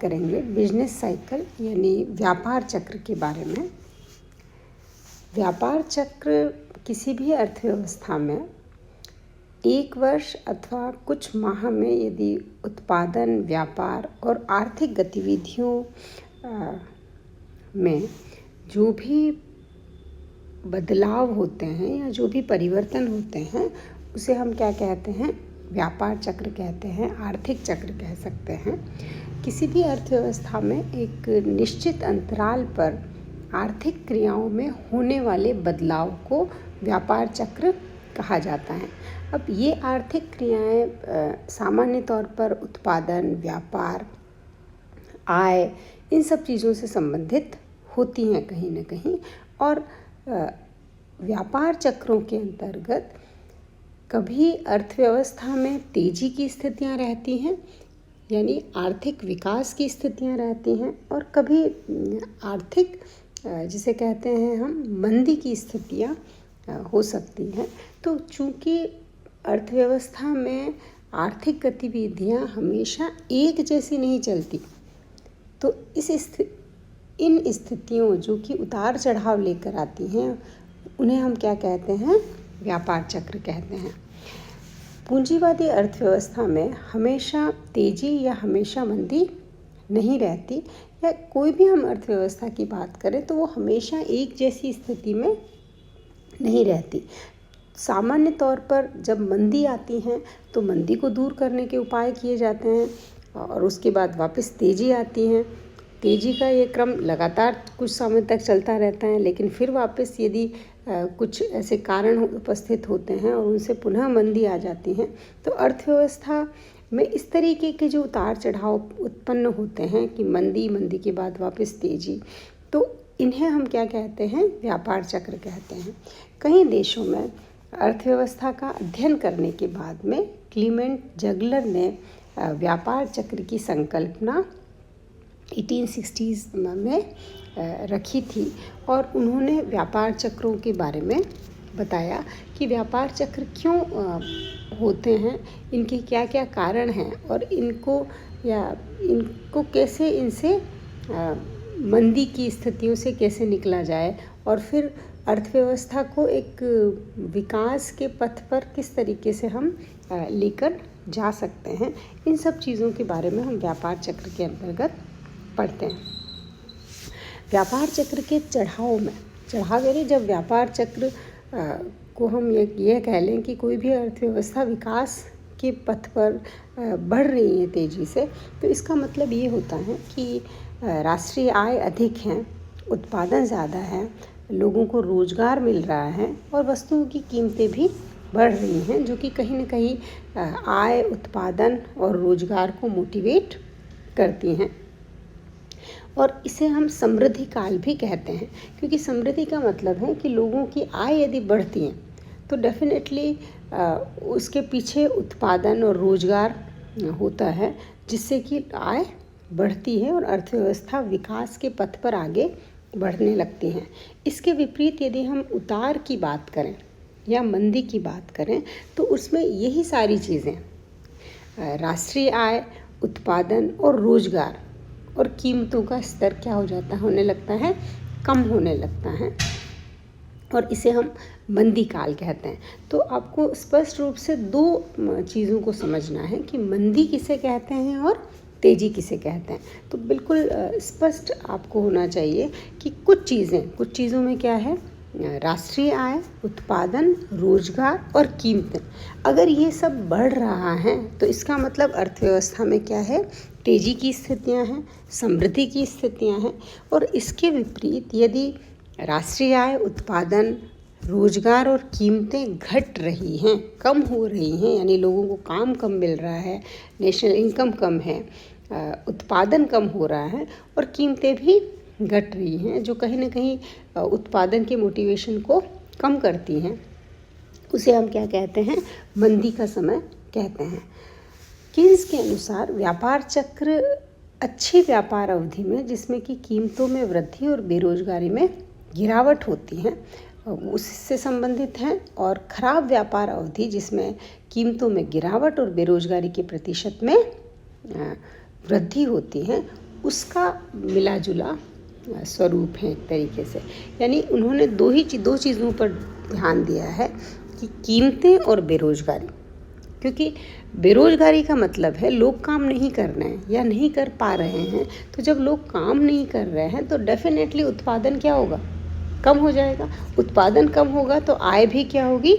करेंगे business cycle यानी व्यापार चक्र के बारे में। व्यापार चक्र किसी भी अर्थव्यवस्था में एक वर्ष अथवा कुछ माह में यदि उत्पादन, व्यापार और आर्थिक गतिविधियों में जो भी बदलाव होते हैं या जो भी परिवर्तन होते हैं उसे हम क्या कहते हैं? व्यापार चक्र कहते हैं, आर्थिक चक्र कह सकते हैं। किसी भी अर्थव्यवस्था में एक निश्चित अंतराल पर आर्थिक क्रियाओं में होने वाले बदलाव को व्यापार चक्र कहा जाता है। अब ये आर्थिक क्रियाएं सामान्य तौर पर उत्पादन, व्यापार, आय, इन सब चीज़ों से संबंधित होती हैं कहीं ना कहीं। और व्यापार चक्रों के अंतर्गत कभी अर्थव्यवस्था में तेजी की स्थितियां रहती हैं यानी आर्थिक विकास की स्थितियां रहती हैं, और कभी आर्थिक जिसे कहते हैं हम मंदी की स्थितियां हो सकती हैं। तो चूंकि अर्थव्यवस्था में आर्थिक गतिविधियां हमेशा एक जैसी नहीं चलती, तो इन स्थितियों जो कि उतार चढ़ाव लेकर आती हैं उन्हें हम क्या कहते हैं? व्यापार चक्र कहते हैं। पूंजीवादी अर्थव्यवस्था में हमेशा तेजी या हमेशा मंदी नहीं रहती, या कोई भी हम अर्थव्यवस्था की बात करें तो वो हमेशा एक जैसी स्थिति में नहीं रहती। सामान्य तौर पर जब मंदी आती है तो मंदी को दूर करने के उपाय किए जाते हैं, और उसके बाद वापस तेजी आती है। तेजी का ये क्रम लगातार कुछ समय तक चलता रहता है, लेकिन फिर वापस यदि कुछ ऐसे कारण उपस्थित होते हैं और उनसे पुनः मंदी आ जाती है, तो अर्थव्यवस्था में इस तरीके के जो उतार चढ़ाव उत्पन्न होते हैं कि मंदी के बाद वापस तेजी, तो इन्हें हम क्या कहते हैं? व्यापार चक्र कहते हैं। कई देशों में अर्थव्यवस्था का अध्ययन करने के बाद में क्लीमेंट जगलर ने व्यापार चक्र की संकल्पना 1860s में रखी थी, और उन्होंने व्यापार चक्रों के बारे में बताया कि व्यापार चक्र क्यों होते हैं, इनके क्या क्या कारण हैं, और इनको कैसे, इनसे मंदी की स्थितियों से कैसे निकला जाए, और फिर अर्थव्यवस्था को एक विकास के पथ पर किस तरीके से हम लेकर जा सकते हैं। इन सब चीज़ों के बारे में हम व्यापार चक्र के अंतर्गत पढ़ते हैं। व्यापार चक्र के चढ़ाव यानी जब व्यापार चक्र को हम ये कह लें कि कोई भी अर्थव्यवस्था विकास के पथ पर बढ़ रही है तेज़ी से, तो इसका मतलब ये होता है कि राष्ट्रीय आय अधिक है, उत्पादन ज़्यादा है, लोगों को रोज़गार मिल रहा है, और वस्तुओं की कीमतें भी बढ़ रही हैं, जो कि कहीं न कहीं आय, उत्पादन और रोज़गार को मोटिवेट करती हैं। और इसे हम समृद्धि काल भी कहते हैं, क्योंकि समृद्धि का मतलब है कि लोगों की आय यदि बढ़ती है तो डेफिनेटली उसके पीछे उत्पादन और रोज़गार होता है, जिससे कि आय बढ़ती है और अर्थव्यवस्था विकास के पथ पर आगे बढ़ने लगती हैं। इसके विपरीत यदि हम उतार की बात करें या मंदी की बात करें, तो उसमें यही सारी चीज़ें, राष्ट्रीय आय, उत्पादन और रोज़गार और कीमतों का स्तर क्या हो जाता है? होने लगता है, कम होने लगता है, और इसे हम मंदी काल कहते हैं। तो आपको स्पष्ट रूप से दो चीज़ों को समझना है कि मंदी किसे कहते हैं और तेजी किसे कहते हैं। तो बिल्कुल स्पष्ट आपको होना चाहिए कि कुछ चीज़ों में क्या है? राष्ट्रीय आय, उत्पादन, रोजगार और कीमतें, अगर ये सब बढ़ रहा है तो इसका मतलब अर्थव्यवस्था में क्या है? तेजी की स्थितियां हैं, समृद्धि की स्थितियां हैं। और इसके विपरीत यदि राष्ट्रीय आय, उत्पादन, रोजगार और कीमतें घट रही हैं, कम हो रही हैं, यानी लोगों को काम कम मिल रहा है, नेशनल इनकम कम है, उत्पादन कम हो रहा है और कीमतें भी घट रही हैं, जो कहीं ना कहीं उत्पादन के मोटिवेशन को कम करती हैं, उसे हम क्या कहते हैं? मंदी का समय कहते हैं। कीन्स के अनुसार व्यापार चक्र अच्छी व्यापार अवधि में, जिसमें कि कीमतों में वृद्धि और बेरोजगारी में गिरावट होती है, उससे संबंधित है, और खराब व्यापार अवधि जिसमें कीमतों में गिरावट और बेरोजगारी के प्रतिशत में वृद्धि होती है, उसका मिला जुला स्वरूप है एक तरीके से। यानी उन्होंने दो चीज़ों पर ध्यान दिया है कि कीमतें और बेरोजगारी। क्योंकि बेरोजगारी का मतलब है लोग काम नहीं कर रहे हैं या नहीं कर पा रहे हैं। तो जब लोग काम नहीं कर रहे हैं तो डेफिनेटली उत्पादन क्या होगा, कम हो जाएगा। उत्पादन कम होगा तो आय भी क्या होगी,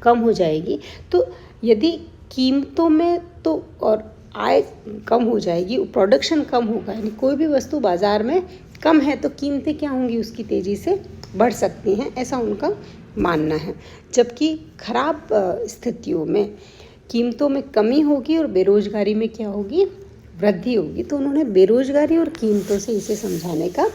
कम हो जाएगी। तो यदि कीमतों में तो और आय कम हो जाएगी, प्रोडक्शन कम होगा, यानी कोई भी वस्तु बाज़ार में कम है तो कीमतें क्या होंगी, उसकी तेज़ी से बढ़ सकती हैं, ऐसा उनका मानना है। जबकि खराब स्थितियों में कीमतों में कमी होगी और बेरोजगारी में क्या होगी, वृद्धि होगी। तो उन्होंने बेरोजगारी और कीमतों से इसे समझाने का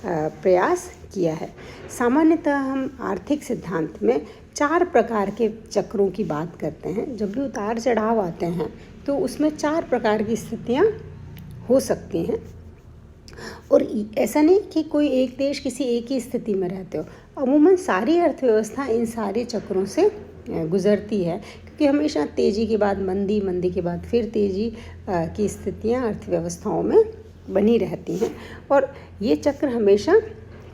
प्रयास किया है। सामान्यतः हम आर्थिक सिद्धांत में 4 प्रकार के चक्रों की बात करते हैं। जब भी उतार चढ़ाव आते हैं तो उसमें 4 प्रकार की स्थितियां हो सकती हैं। और ऐसा नहीं कि कोई एक देश किसी एक ही स्थिति में रहते हो, अमूमन सारी अर्थव्यवस्था इन सारे चक्रों से गुजरती है। क्योंकि हमेशा तेज़ी के बाद मंदी, मंदी के बाद फिर तेज़ी की स्थितियां अर्थव्यवस्थाओं में बनी रहती हैं और ये चक्र हमेशा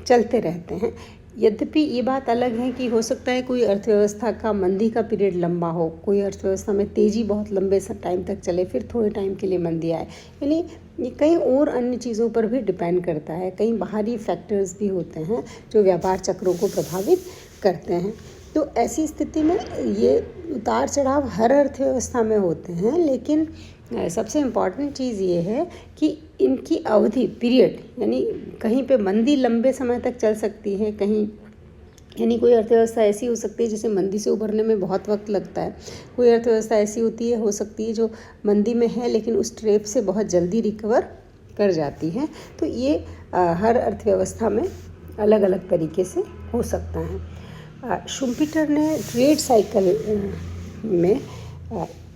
चलते रहते हैं। यद्यपि ये बात अलग है कि हो सकता है कोई अर्थव्यवस्था का मंदी का पीरियड लंबा हो, कोई अर्थव्यवस्था में तेज़ी बहुत लंबे टाइम तक चले, फिर थोड़े टाइम के लिए मंदी आए। यानी ये कई और अन्य चीज़ों पर भी डिपेंड करता है। कई बाहरी फैक्टर्स भी होते हैं जो व्यापार चक्रों को प्रभावित करते हैं। तो ऐसी स्थिति में ये उतार चढ़ाव हर अर्थव्यवस्था में होते हैं, लेकिन सबसे इम्पॉर्टेंट चीज़ ये है कि इनकी अवधि, पीरियड, यानी कहीं पे मंदी लंबे समय तक चल सकती है, कहीं यानी कोई अर्थव्यवस्था ऐसी हो सकती है जिसे मंदी से उभरने में बहुत वक्त लगता है। कोई अर्थव्यवस्था ऐसी होती है, हो सकती है जो मंदी में है लेकिन उस ट्रैप से बहुत जल्दी रिकवर कर जाती है। तो ये हर अर्थव्यवस्था में अलग अलग तरीके से हो सकता है। शुम्पीटर ने ट्रेड साइकिल में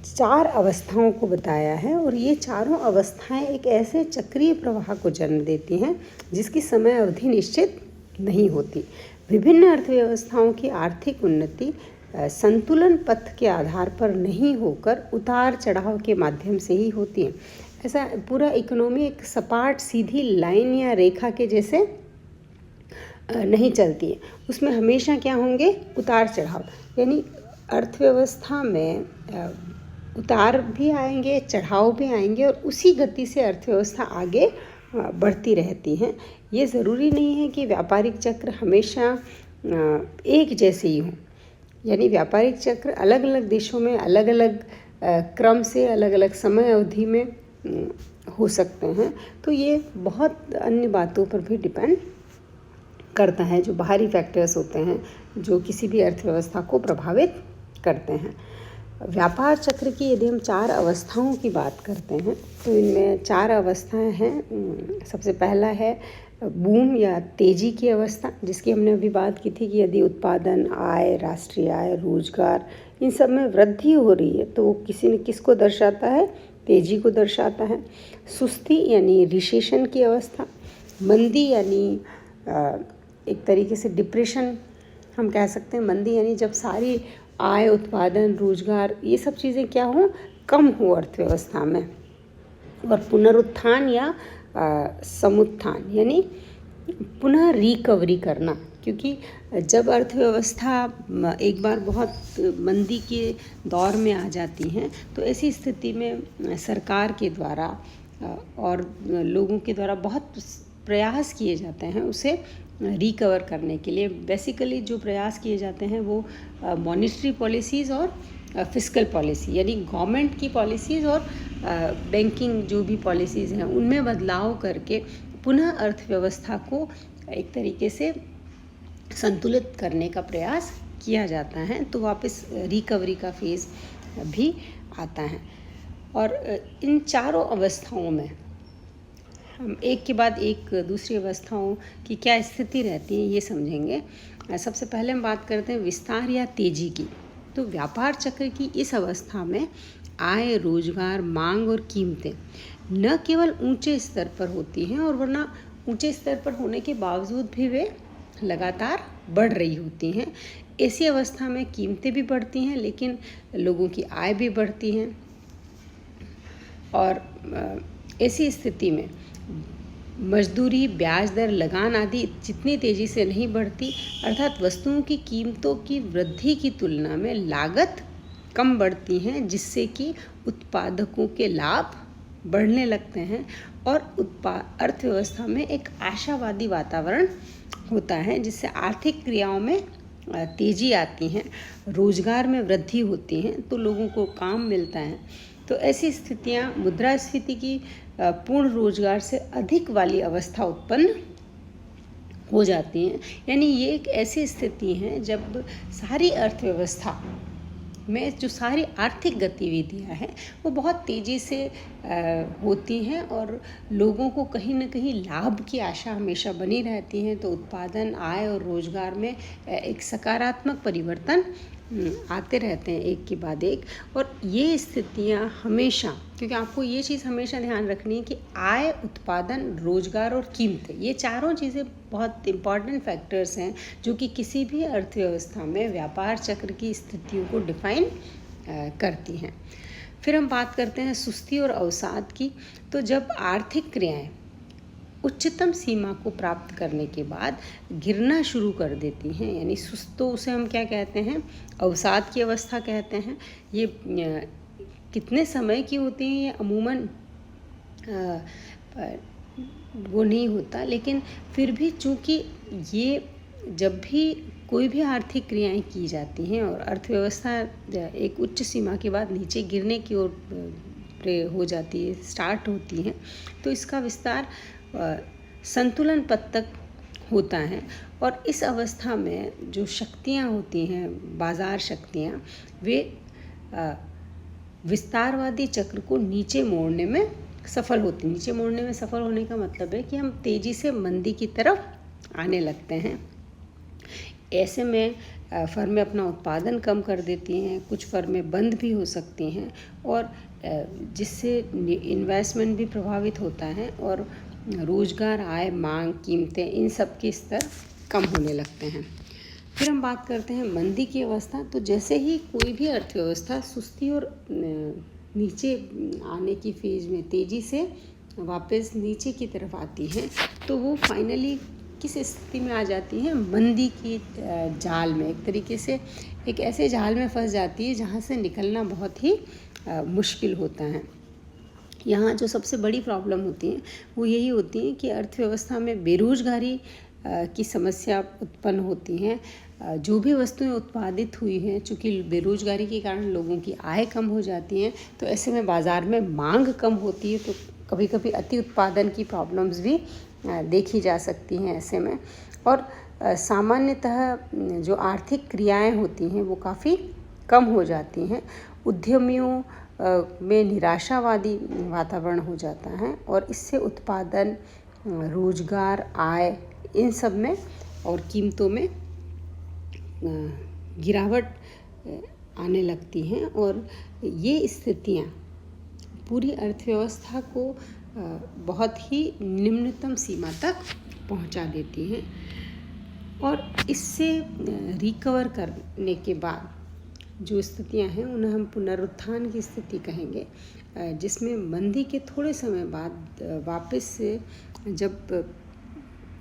4 अवस्थाओं को बताया है और ये चारों अवस्थाएं एक ऐसे चक्रीय प्रवाह को जन्म देती हैं जिसकी समय अवधि निश्चित नहीं होती। विभिन्न अर्थव्यवस्थाओं की आर्थिक उन्नति संतुलन पथ के आधार पर नहीं होकर उतार चढ़ाव के माध्यम से ही होती है। ऐसा पूरा इकोनॉमी एक सपाट सीधी लाइन या रेखा के जैसे नहीं चलती है, उसमें हमेशा क्या होंगे, उतार चढ़ाव। यानी अर्थव्यवस्था में उतार भी आएंगे, चढ़ाव भी आएंगे और उसी गति से अर्थव्यवस्था आगे बढ़ती रहती हैं। ये ज़रूरी नहीं है कि व्यापारिक चक्र हमेशा एक जैसे ही हों। यानी व्यापारिक चक्र अलग अलग देशों में अलग अलग क्रम से, अलग अलग समय अवधि में हो सकते हैं। तो ये बहुत अन्य बातों पर भी डिपेंड करता है, जो बाहरी फैक्टर्स होते हैं जो किसी भी अर्थव्यवस्था को प्रभावित करते हैं। व्यापार चक्र की यदि हम 4 अवस्थाओं की बात करते हैं तो इनमें 4 अवस्थाएं हैं। सबसे पहला है बूम या तेजी की अवस्था, जिसकी हमने अभी बात की थी कि यदि उत्पादन, आय, राष्ट्रीय आय, रोजगार, इन सब में वृद्धि हो रही है तो वो किसी न किसको दर्शाता है, तेजी को दर्शाता है। सुस्ती यानी रिसेशन की अवस्था, मंदी यानी एक तरीके से डिप्रेशन हम कह सकते हैं। मंदी यानी जब सारी आय, उत्पादन, रोजगार, ये सब चीज़ें क्या हो, कम हो अर्थव्यवस्था में। और पुनरुत्थान या समुत्थान यानी पुनः रिकवरी करना, क्योंकि जब अर्थव्यवस्था एक बार बहुत मंदी के दौर में आ जाती हैं तो ऐसी स्थिति में सरकार के द्वारा और लोगों के द्वारा बहुत प्रयास किए जाते हैं उसे रिकवर करने के लिए। बेसिकली जो प्रयास किए जाते हैं वो मॉनेटरी पॉलिसीज़ और फिस्कल पॉलिसी, यानी गवर्नमेंट की पॉलिसीज़ और बैंकिंग जो भी पॉलिसीज़ हैं उनमें बदलाव करके पुनः अर्थव्यवस्था को एक तरीके से संतुलित करने का प्रयास किया जाता है। तो वापस रिकवरी का फेज़ भी आता है। और इन चारों अवस्थाओं में हम एक के बाद एक दूसरी अवस्थाओं की क्या स्थिति रहती है ये समझेंगे। सबसे पहले हम बात करते हैं विस्तार या तेजी की। तो व्यापार चक्र की इस अवस्था में आय, रोजगार, मांग और कीमतें न केवल ऊंचे स्तर पर होती हैं और वरना ऊंचे स्तर पर होने के बावजूद भी वे लगातार बढ़ रही होती हैं। ऐसी अवस्था में कीमतें भी बढ़ती हैं लेकिन लोगों की आय भी बढ़ती हैं और ऐसी स्थिति में मजदूरी, ब्याज दर, लगान आदि जितनी तेज़ी से नहीं बढ़ती, अर्थात वस्तुओं की कीमतों की वृद्धि की तुलना में लागत कम बढ़ती हैं, जिससे कि उत्पादकों के लाभ बढ़ने लगते हैं और अर्थव्यवस्था में एक आशावादी वातावरण होता है, जिससे आर्थिक क्रियाओं में तेज़ी आती है, रोजगार में वृद्धि होती है, तो लोगों को काम मिलता है। तो ऐसी स्थितियाँ मुद्रास्फीति की पूर्ण रोजगार से अधिक वाली अवस्था उत्पन्न हो जाती हैं। यानी ये एक ऐसी स्थिति है जब सारी अर्थव्यवस्था में जो सारी आर्थिक गतिविधियां हैं वो बहुत तेज़ी से होती हैं और लोगों को कहीं ना कहीं लाभ की आशा हमेशा बनी रहती है। तो उत्पादन, आय और रोजगार में एक सकारात्मक परिवर्तन आते रहते हैं एक के बाद एक। और ये स्थितियां हमेशा, क्योंकि आपको ये चीज़ हमेशा ध्यान रखनी है कि आय, उत्पादन, रोजगार और कीमतें, ये चारों चीज़ें बहुत इम्पॉर्टेंट फैक्टर्स हैं जो कि किसी भी अर्थव्यवस्था में व्यापार चक्र की स्थितियों को डिफाइन करती हैं। फिर हम बात करते हैं सुस्ती और अवसाद की। तो जब आर्थिक क्रियाएं उच्चतम सीमा को प्राप्त करने के बाद गिरना शुरू कर देती हैं, यानी सुस्त, तो उसे हम क्या कहते हैं, अवसाद की अवस्था कहते हैं। ये कितने समय की होती हैं ये अमूमन वो नहीं होता, लेकिन फिर भी चूँकि ये जब भी कोई भी आर्थिक क्रियाएं की जाती हैं और अर्थव्यवस्था एक उच्च सीमा के बाद नीचे गिरने की ओर हो जाती है, स्टार्ट होती है, तो इसका विस्तार संतुलन पद तक होता है। और इस अवस्था में जो शक्तियाँ होती हैं, बाज़ार शक्तियाँ, वे विस्तारवादी चक्र को नीचे मोड़ने में सफल होती। नीचे मोड़ने में सफल होने का मतलब है कि हम तेज़ी से मंदी की तरफ आने लगते हैं। ऐसे में फर्में अपना उत्पादन कम कर देती हैं, कुछ फर्में बंद भी हो सकती हैं और जिससे इन्वेस्टमेंट भी प्रभावित होता है और रोजगार, आय, मांग, कीमतें, इन सब के स्तर कम होने लगते हैं। फिर हम बात करते हैं मंदी की अवस्था। तो जैसे ही कोई भी अर्थव्यवस्था सुस्ती और नीचे आने की फेज में तेज़ी से वापस नीचे की तरफ आती है, तो वो फाइनली किस स्थिति में आ जाती है, मंदी की जाल में, एक तरीके से एक ऐसे जाल में फंस जाती है जहाँ से निकलना बहुत ही मुश्किल होता है। यहाँ जो सबसे बड़ी प्रॉब्लम होती है वो यही होती है कि अर्थव्यवस्था में बेरोजगारी की समस्या उत्पन्न होती हैं। जो भी वस्तुएं उत्पादित हुई हैं, चूँकि बेरोजगारी के कारण लोगों की आय कम हो जाती हैं, तो ऐसे में बाज़ार में मांग कम होती है, तो कभी कभी अति उत्पादन की प्रॉब्लम्स भी देखी जा सकती हैं ऐसे में। और सामान्यतः जो आर्थिक क्रियाएं होती हैं वो काफ़ी कम हो जाती हैं। उद्यमियों में निराशावादी वातावरण हो जाता है और इससे उत्पादन, रोजगार, आय, इन सब में और कीमतों में गिरावट आने लगती हैं और ये स्थितियाँ पूरी अर्थव्यवस्था को बहुत ही निम्नतम सीमा तक पहुंचा देती हैं। और इससे रिकवर करने के बाद जो स्थितियां हैं उन्हें हम पुनरुत्थान की स्थिति कहेंगे, जिसमें मंदी के थोड़े समय बाद वापस से, जब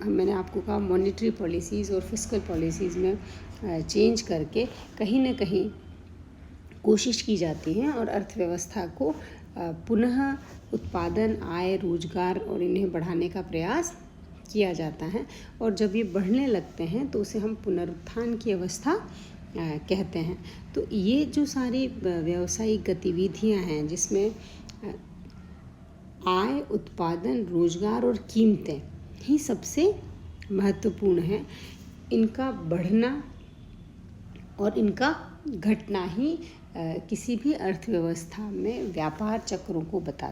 मैंने आपको कहा मॉनेटरी पॉलिसीज़ और फिस्कल पॉलिसीज़ में चेंज करके कहीं ना कहीं कोशिश की जाती है और अर्थव्यवस्था को पुनः उत्पादन, आय, रोजगार और इन्हें बढ़ाने का प्रयास किया जाता है। और जब ये बढ़ने लगते हैं तो उसे हम पुनरुत्थान की अवस्था कहते हैं। तो ये जो सारी व्यावसायिक गतिविधियां हैं जिसमें आय, उत्पादन, रोजगार और कीमतें ही सबसे महत्वपूर्ण हैं, इनका बढ़ना और इनका घटना ही किसी भी अर्थव्यवस्था में व्यापार चक्रों को बताता